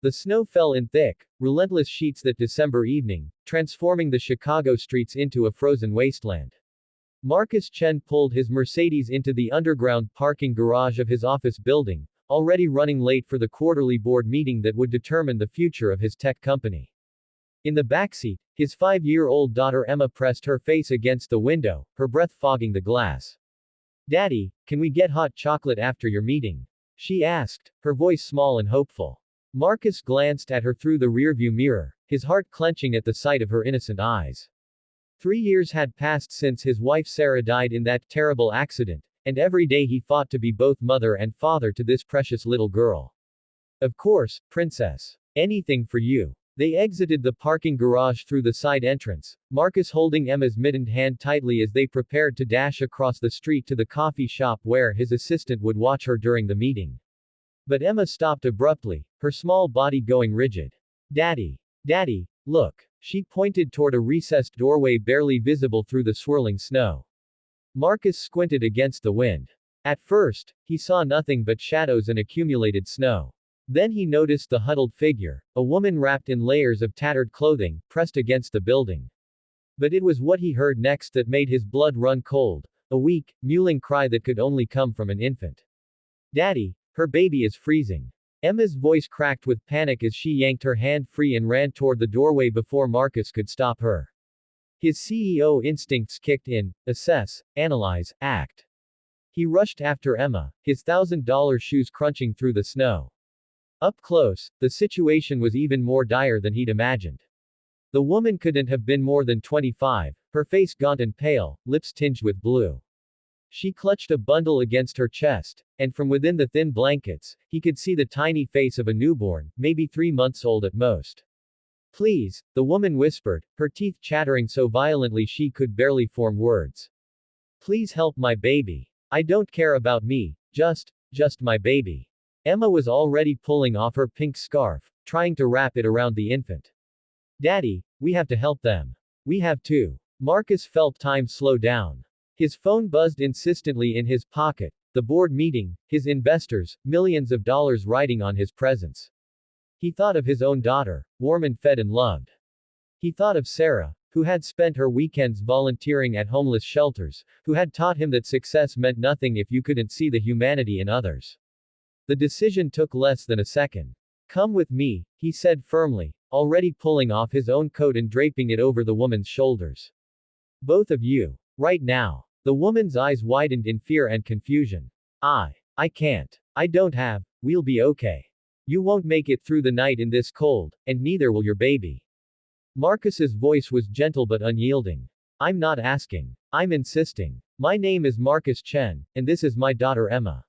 The snow fell in thick, relentless sheets that December evening, transforming the Chicago streets into a frozen wasteland. Marcus Chen pulled his Mercedes into the underground parking garage of his office building, already running late for the quarterly board meeting that would determine the future of his tech company. In the backseat, his 5-year-old daughter Emma pressed her face against the window, her breath fogging the glass. "Daddy, can we get hot chocolate after your meeting?" she asked, her voice small and hopeful. Marcus glanced at her through the rearview mirror, his heart clenching at the sight of her innocent eyes. 3 years had passed since his wife Sarah died in that terrible accident, and every day he fought to be both mother and father to this precious little girl. "Of course, princess. Anything for you." They exited the parking garage through the side entrance, Marcus holding Emma's mittened hand tightly as they prepared to dash across the street to the coffee shop where his assistant would watch her during the meeting. But Emma stopped abruptly, her small body going rigid. "Daddy. Daddy, look." She pointed toward a recessed doorway barely visible through the swirling snow. Marcus squinted against the wind. At first, he saw nothing but shadows and accumulated snow. Then he noticed the huddled figure, a woman wrapped in layers of tattered clothing, pressed against the building. But it was what he heard next that made his blood run cold, a weak, mewling cry that could only come from an infant. "Daddy, her baby is freezing." Emma's voice cracked with panic as she yanked her hand free and ran toward the doorway before Marcus could stop her. His CEO instincts kicked in: assess, analyze, act. He rushed after Emma, his $1,000 shoes crunching through the snow. Up close, the situation was even more dire than he'd imagined. The woman couldn't have been more than 25, her face gaunt and pale, lips tinged with blue. She clutched a bundle against her chest, and from within the thin blankets, he could see the tiny face of a newborn, maybe 3 months old at most. "Please," the woman whispered, her teeth chattering so violently she could barely form words. "Please help my baby. I don't care about me, just my baby." Emma was already pulling off her pink scarf, trying to wrap it around the infant. "Daddy, we have to help them. We have to." Marcus felt time slow down. His phone buzzed insistently in his pocket, the board meeting, his investors, millions of dollars riding on his presence. He thought of his own daughter, warm and fed and loved. He thought of Sarah, who had spent her weekends volunteering at homeless shelters, who had taught him that success meant nothing if you couldn't see the humanity in others. The decision took less than a second. "Come with me," he said firmly, already pulling off his own coat and draping it over the woman's shoulders. "Both of you. Right now." The woman's eyes widened in fear and confusion. I can't. I don't have. We'll be okay. You won't make it through the night in this cold, and neither will your baby." Marcus's voice was gentle but unyielding. "I'm not asking. I'm insisting. My name is Marcus Chen, and this is my daughter Emma.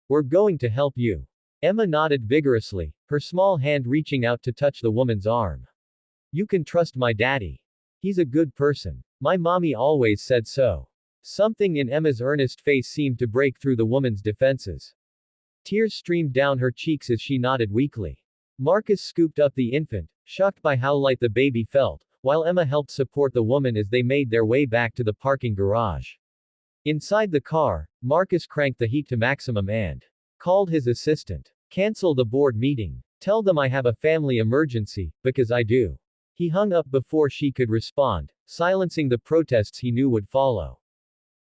We're going to help you." Emma nodded vigorously, her small hand reaching out to touch the woman's arm. "You can trust my daddy. He's a good person. My mommy always said so." Something in Emma's earnest face seemed to break through the woman's defenses. Tears streamed down her cheeks as she nodded weakly. Marcus scooped up the infant, shocked by how light the baby felt, while Emma helped support the woman as they made their way back to the parking garage. Inside the car, Marcus cranked the heat to maximum and called his assistant. "Cancel the board meeting. Tell them I have a family emergency, because I do." He hung up before she could respond, silencing the protests he knew would follow.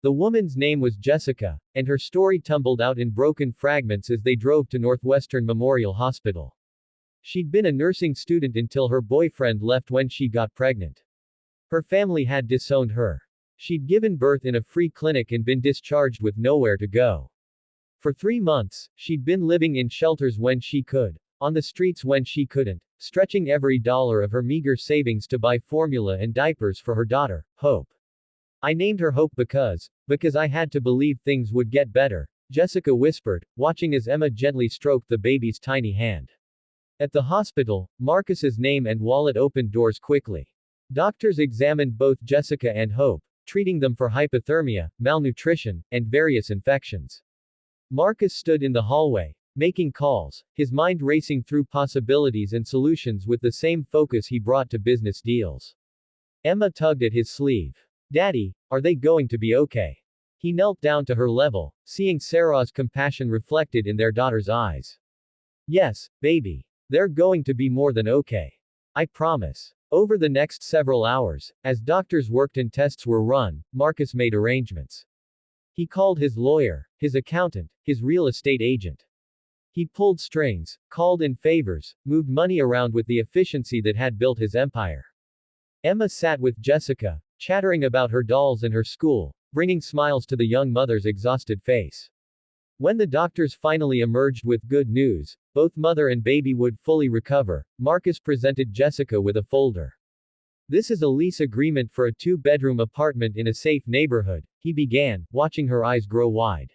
The woman's name was Jessica, and her story tumbled out in broken fragments as they drove to Northwestern Memorial Hospital. She'd been a nursing student until her boyfriend left when she got pregnant. Her family had disowned her. She'd given birth in a free clinic and been discharged with nowhere to go. For 3 months, she'd been living in shelters when she could, on the streets when she couldn't, stretching every dollar of her meager savings to buy formula and diapers for her daughter, Hope. "I named her Hope because I had to believe things would get better," Jessica whispered, watching as Emma gently stroked the baby's tiny hand. At the hospital, Marcus's name and wallet opened doors quickly. Doctors examined both Jessica and Hope, treating them for hypothermia, malnutrition, and various infections. Marcus stood in the hallway, making calls, his mind racing through possibilities and solutions with the same focus he brought to business deals. Emma tugged at his sleeve. "Daddy, are they going to be okay?" He knelt down to her level, seeing Sarah's compassion reflected in their daughter's eyes. "Yes, baby. They're going to be more than okay. I promise. Over the next several hours, as doctors worked and tests were run, Marcus made arrangements. He called his lawyer, his accountant, his real estate agent. He pulled strings, called in favors, moved money around with the efficiency that had built his empire. Emma sat with Jessica, chattering about her dolls and her school, bringing smiles to the young mother's exhausted face. When the doctors finally emerged with good news, both mother and baby would fully recover, Marcus presented Jessica with a folder. This is a lease agreement for a 2-bedroom apartment in a safe neighborhood, he began, watching her eyes grow wide.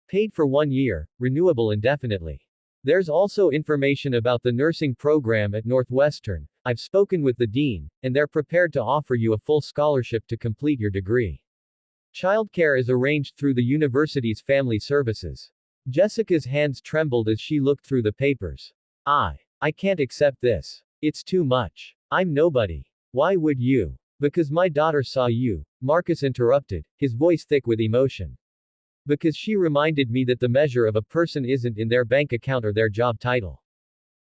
Paid for 1 year, renewable indefinitely. There's also information about the nursing program at Northwestern. I've spoken with the dean, and they're prepared to offer you a full scholarship to complete your degree. Childcare is arranged through the university's family services. Jessica's hands trembled as she looked through the papers. I can't accept this. It's too much. I'm nobody. Why would you? Because my daughter saw you, Marcus interrupted, his voice thick with emotion. Because she reminded me that the measure of a person isn't in their bank account or their job title.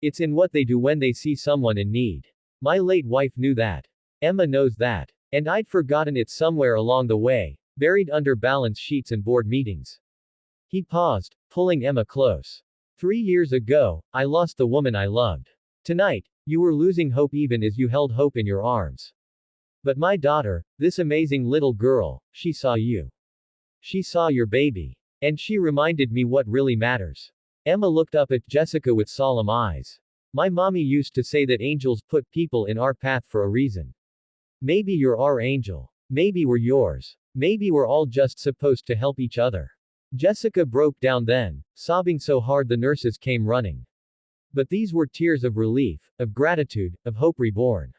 It's in what they do when they see someone in need. My late wife knew that. Emma knows that. And I'd forgotten it somewhere along the way, buried under balance sheets and board meetings. He paused, pulling Emma close. 3 years ago, I lost the woman I loved. Tonight, you were losing hope even as you held hope in your arms. But my daughter, this amazing little girl, she saw you. She saw your baby. And she reminded me what really matters. Emma looked up at Jessica with solemn eyes. My mommy used to say that angels put people in our path for a reason. Maybe you're our angel. Maybe we're yours. Maybe we're all just supposed to help each other. Jessica broke down then, sobbing so hard the nurses came running. But these were tears of relief, of gratitude, of hope reborn.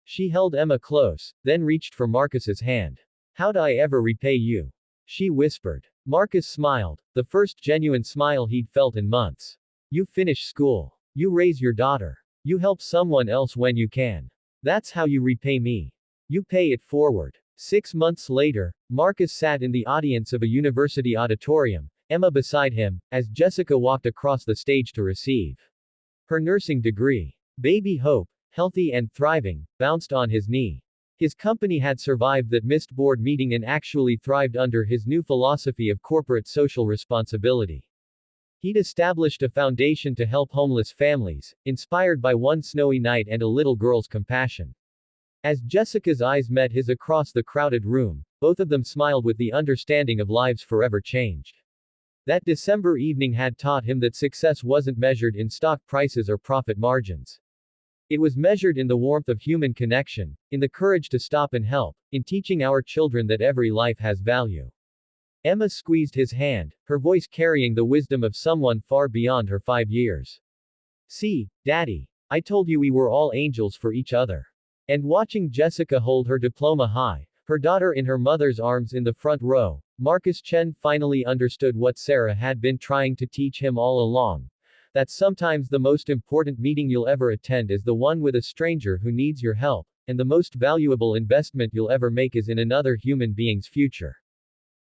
She held Emma close, then reached for Marcus's hand. How'd I ever repay you? She whispered. Marcus smiled, the first genuine smile he'd felt in months. You finish school. You raise your daughter. You help someone else when you can. That's how you repay me. You pay it forward. 6 months later, Marcus sat in the audience of a university auditorium, Emma beside him, as Jessica walked across the stage to receive her nursing degree. Baby Hope, healthy and thriving, bounced on his knee. His company had survived that missed board meeting and actually thrived under his new philosophy of corporate social responsibility. He'd established a foundation to help homeless families, inspired by one snowy night and a little girl's compassion. As Jessica's eyes met his across the crowded room, both of them smiled with the understanding of lives forever changed. That December evening had taught him that success wasn't measured in stock prices or profit margins. It was measured in the warmth of human connection, in the courage to stop and help, in teaching our children that every life has value. Emma squeezed his hand, her voice carrying the wisdom of someone far beyond her 5 years. See, Daddy. I told you we were all angels for each other. And watching Jessica hold her diploma high, her daughter in her mother's arms in the front row, Marcus Chen finally understood what Sarah had been trying to teach him all along. That sometimes the most important meeting you'll ever attend is the one with a stranger who needs your help, and the most valuable investment you'll ever make is in another human being's future.